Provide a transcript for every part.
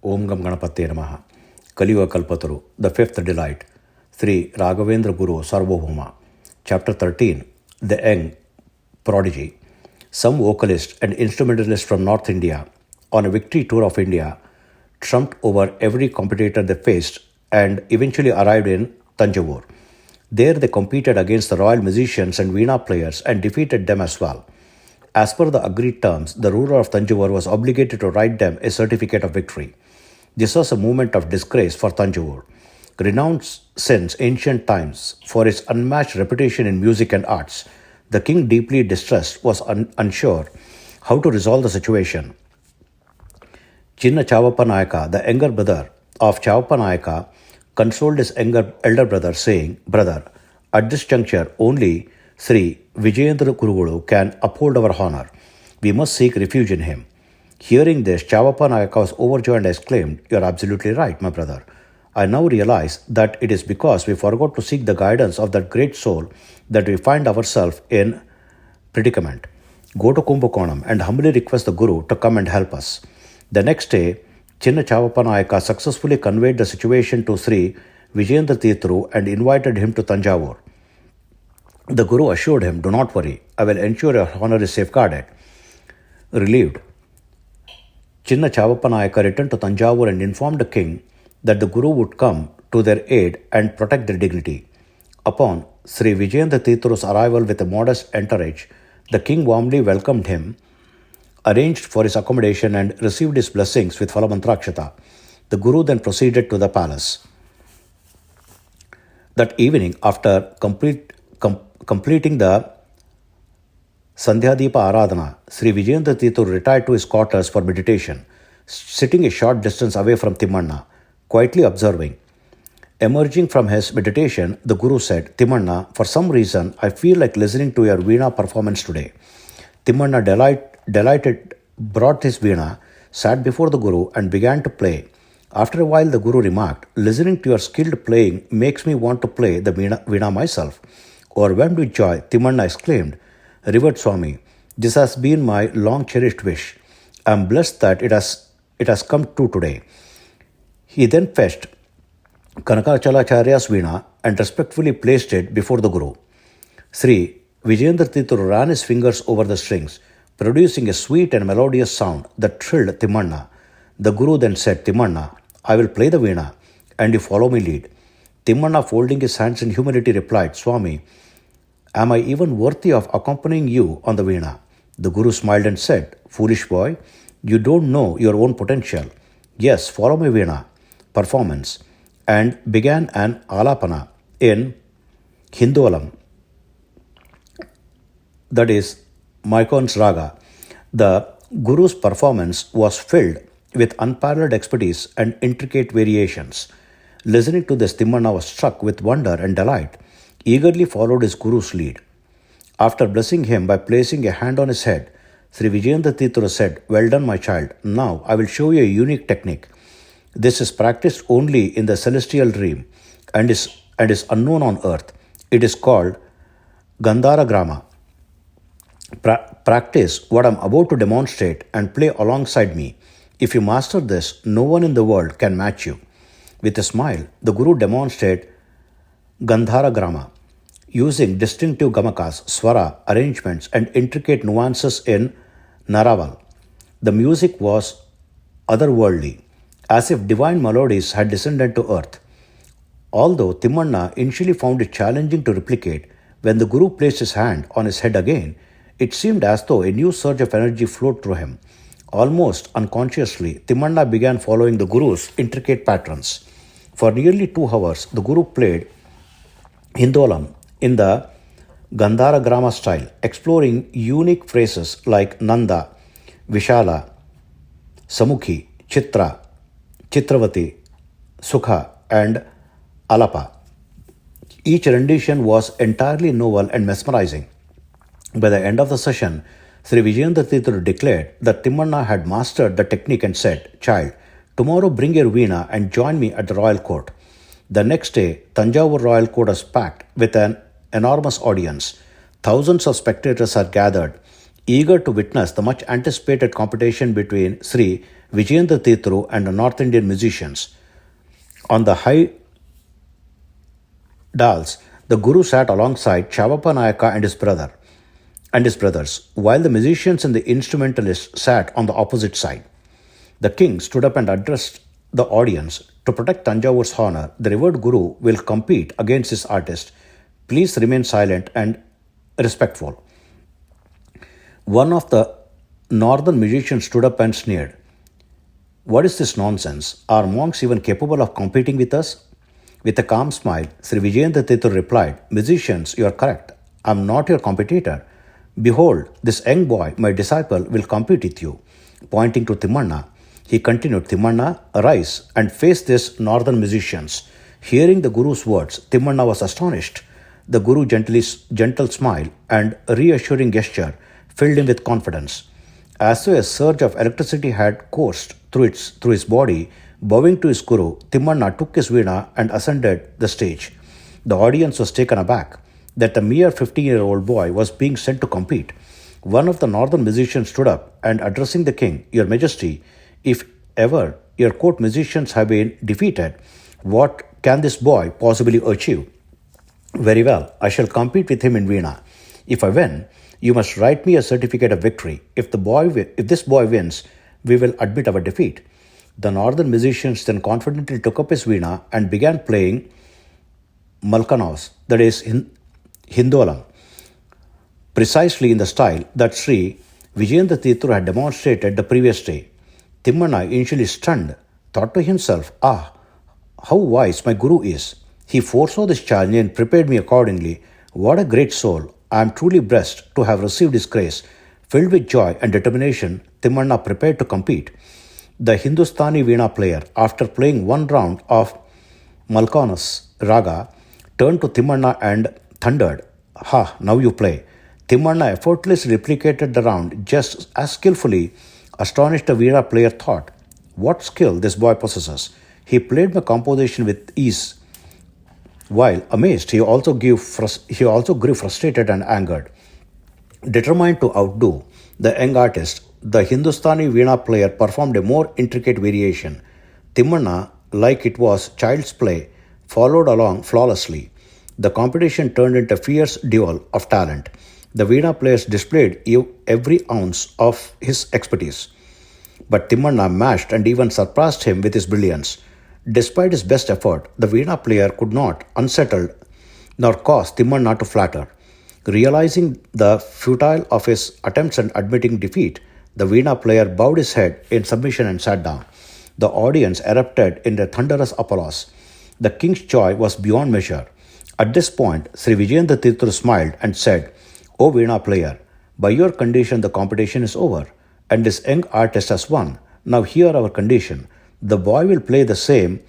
Om Gam Ganapate Namaha. Kaliyugada Kalpataru, the fifth delight. Shri Raghavendra Gurusarvabhouma. Chapter 13. The Young Prodigy. Some vocalists and instrumentalists from North India, on a victory tour of India, trumped over every competitor they faced and eventually arrived in Tanjavur. There they competed against the royal musicians and veena players and defeated them as well. As per the agreed terms, the ruler of Tanjavur was obligated to write them a certificate of victory. This was a moment of disgrace for Tanjavur, renowned since ancient times for its unmatched reputation in music and arts. The king, deeply distressed, was unsure how to resolve the situation. Chinna Chavappa Nayaka, the younger brother of Chavappa Nayaka, consoled his elder brother, saying, "Brother, at this juncture only Shri Vijayendra Kurugulu can uphold our honor. We must seek refuge in him." Hearing this, Chavappa Nayaka was overjoyed and exclaimed, "You are absolutely right, my brother. I now realize that it is because we forgot to seek the guidance of that great soul that we find ourselves in predicament. Go to Kumbakonam and humbly request the Guru to come and help us." The next day, Chinna Chavappa Nayaka successfully conveyed the situation to Sri Vijayendra Tirtharu and invited him to Tanjavur. The Guru assured him, "Do not worry, I will ensure your honor is safeguarded." Relieved, Chinna Chavappa Nayaka returned to Tanjavur and informed the king that the Guru would come to their aid and protect their dignity. Upon Sri Vijayendra Tirtharu's arrival with a modest entourage, the king warmly welcomed him, arranged for his accommodation, and received his blessings with Phalamantrakshata. The Guru then proceeded to the palace. That evening, after completing the Sandhyadeepa Aradhana, Sri Vijayendra Tirtharu retired to his quarters for meditation, sitting a short distance away from Timmanna, quietly observing. Emerging from his meditation, the Guru said, "Timmanna, for some reason, I feel like listening to your veena performance today." Timmanna, delighted, brought his veena, sat before the Guru, and began to play. After a while, the Guru remarked, "Listening to your skilled playing makes me want to play the veena myself." Overwhelmed with joy, Timmanna exclaimed, "Revered Swami, this has been my long-cherished wish. I am blessed that it has come true today." He then fetched Kanakachalacharya's veena and respectfully placed it before the Guru. Sri Vijayendra Tirtharu ran his fingers over the strings, producing a sweet and melodious sound that thrilled Timmanna. The Guru then said, "Timmanna, I will play the veena, and you follow my lead." Timmanna, folding his hands in humility, replied, "Swami, am I even worthy of accompanying you on the veena?" The Guru smiled and said, "Foolish boy, you don't know your own potential. Yes, follow my veena performance," and began an alapana in Hindualam, that is, Maikon's Raga. The Guru's performance was filled with unparalleled expertise and intricate variations. Listening to this, Timmanna was struck with wonder and delight, eagerly followed his Guru's lead. After blessing him by placing a hand on his head, Sri Vijayendra Tirtharu said, "Well done, my child. Now I will show you a unique technique. This is practiced only in the celestial realm and is unknown on earth. It is called Gandhara Grama. Practice what I am about to demonstrate and play alongside me. If you master this, no one in the world can match you." With a smile, the Guru demonstrated Gandhara Grama, using distinctive gamakas, swara, arrangements, and intricate nuances in Naraval. The music was otherworldly, as if divine melodies had descended to earth. Although Timmanna initially found it challenging to replicate, when the Guru placed his hand on his head again, it seemed as though a new surge of energy flowed through him. Almost unconsciously, Timmanna began following the Guru's intricate patterns. For nearly 2 hours, the Guru played Hindolam in the Gandhara Grama style, exploring unique phrases like Nanda, Vishala, Samukhi, Chitra, Chitravati, Sukha, and Alapa. Each rendition was entirely novel and mesmerizing. By the end of the session, Sri Vijayendra Tirtharu declared that Timmanna had mastered the technique and said, "Child, tomorrow bring your veena and join me at the royal court." The next day, Tanjavur royal court was packed with an enormous audience. Thousands of spectators are gathered, eager to witness the much anticipated competition between Sri Vijayendra Tirtharu and the North Indian musicians. On the high dals, the Guru sat alongside Chavappa Nayaka and his brothers, while the musicians and the instrumentalists sat on the opposite side. The king stood up and addressed the audience. To protect Tanjavur's honor, the revered Guru will compete against his artist. Please remain silent and respectful. One of the northern musicians stood up and sneered. What is this nonsense? Are monks even capable of competing with us? With a calm smile, Sri Vijayendra Tirtharu replied, Musicians, you are correct. I am not your competitor. Behold, this young boy, my disciple, will compete with you. Pointing to Timmanna, he continued, Timmanna, arise and face these northern musicians. Hearing the Guru's words, Timmanna was astonished. The Guru gentle smile and reassuring gesture filled him with confidence. As though a surge of electricity had coursed through his body, bowing to his Guru, Timmanna took his veena and ascended the stage. The audience was taken aback that a mere 15-year-old boy was being sent to compete. One of the northern musicians stood up and addressing the king, Your Majesty, if ever your court musicians have been defeated, what can this boy possibly achieve? Very well, I shall compete with him in veena. If I win, you must write me a certificate of victory. If this boy wins, we will admit our defeat. The northern musicians then confidently took up his veena and began playing Malkanos, that is Hindolam, precisely in the style that Shri Vijayendra Tirtharu had demonstrated the previous day. Timmanna, initially stunned, thought to himself, how wise my Guru is. He foresaw this challenge and prepared me accordingly. What a great soul. I am truly blessed to have received his grace. Filled with joy and determination, Timmanna prepared to compete. The Hindustani veena player, after playing one round of Malkanos Raga, turned to Timmanna and thundered, now you play. Timmanna effortlessly replicated the round just as skillfully. Astonished, the veena player thought, what skill this boy possesses. He played my composition with ease. While amazed, he also grew frustrated and angered. Determined to outdo the young artist, the Hindustani veena player performed a more intricate variation. Timmanna, like it was child's play, followed along flawlessly. The competition turned into a fierce duel of talent. The veena players displayed every ounce of his expertise. But Timmanna matched and even surpassed him with his brilliance. Despite his best effort, the veena player could not unsettle nor cause Timmanna to flatter. Realizing the futile of his attempts and admitting defeat, the veena player bowed his head in submission and sat down. The audience erupted in a thunderous applause. The king's joy was beyond measure. At this point, Sri Vijayendra Tirtharu smiled and said, O veena player, by your condition the competition is over, and this young artist has won. Now hear our condition. The boy will play the same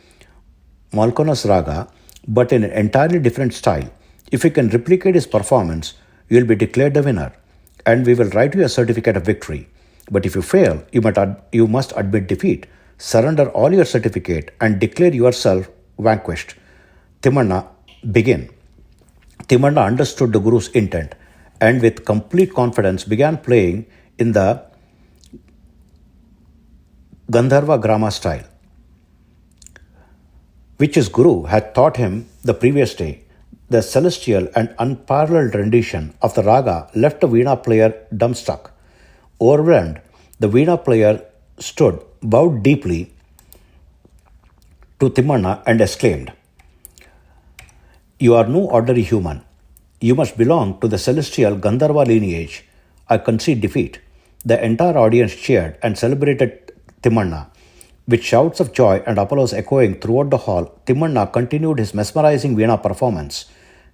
Malkanos Raga, but in an entirely different style. If you can replicate his performance, you will be declared the winner, and we will write you a certificate of victory. But if you fail, you must admit defeat, surrender all your certificate, and declare yourself vanquished. Timmanna, begin. Timmanna understood the Guru's intent, and with complete confidence began playing in the Gandharva Grama style, which his Guru had taught him the previous day. The celestial and unparalleled rendition of the raga left the veena player dumbstruck. Overwhelmed, the veena player stood, bowed deeply to Timmanna and exclaimed, You are no ordinary human. You must belong to the celestial Gandharva lineage. I concede defeat. The entire audience cheered and celebrated Timmanna. With shouts of joy and applause echoing throughout the hall, Timmanna continued his mesmerizing veena performance,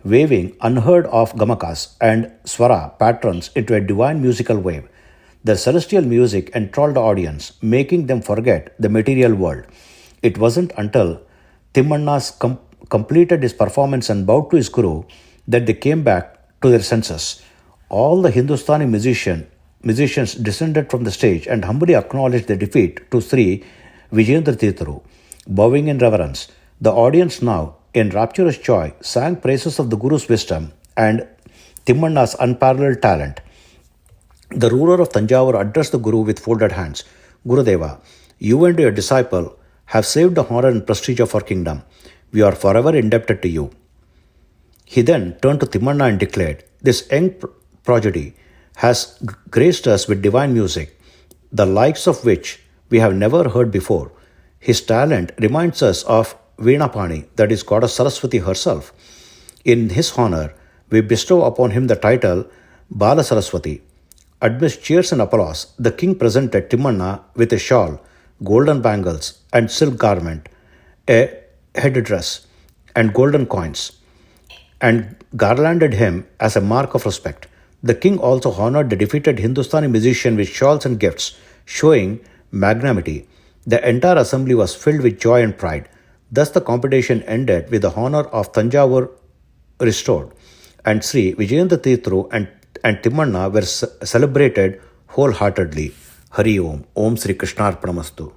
waving unheard of gamakas and swara patterns into a divine musical wave. The celestial music enthralled the audience, making them forget the material world. It wasn't until Timmanna completed his performance and bowed to his Guru that they came back to their senses. All the Hindustani musicians descended from the stage and humbly acknowledged their defeat to Sri Vijayendra Tirtharu. Bowing in reverence, the audience now, in rapturous joy, sang praises of the Guru's wisdom and Timmanna's unparalleled talent. The ruler of Tanjavur addressed the Guru with folded hands. Gurudeva, You and your disciple have saved the honor and prestige of our kingdom. We are forever indebted to you. He then turned to Timmanna and declared, This young prodigy has graced us with divine music, the likes of which we have never heard before. His talent reminds us of Veenapani, that is Goddess Saraswati herself. In his honor, we bestow upon him the title Bala Saraswati. Amidst cheers and applause, the king presented Timmanna with a shawl, golden bangles, and silk garment, a headdress, and golden coins, and garlanded him as a mark of respect. The king also honored the defeated Hindustani musician with shawls and gifts, showing magnanimity. The entire assembly was filled with joy and pride. Thus the competition ended with the honor of Tanjavur restored, and Sri Vijayendra Tirthu and Timmanna were celebrated wholeheartedly. Hari Om. Om Sri Krishnarpanamastu.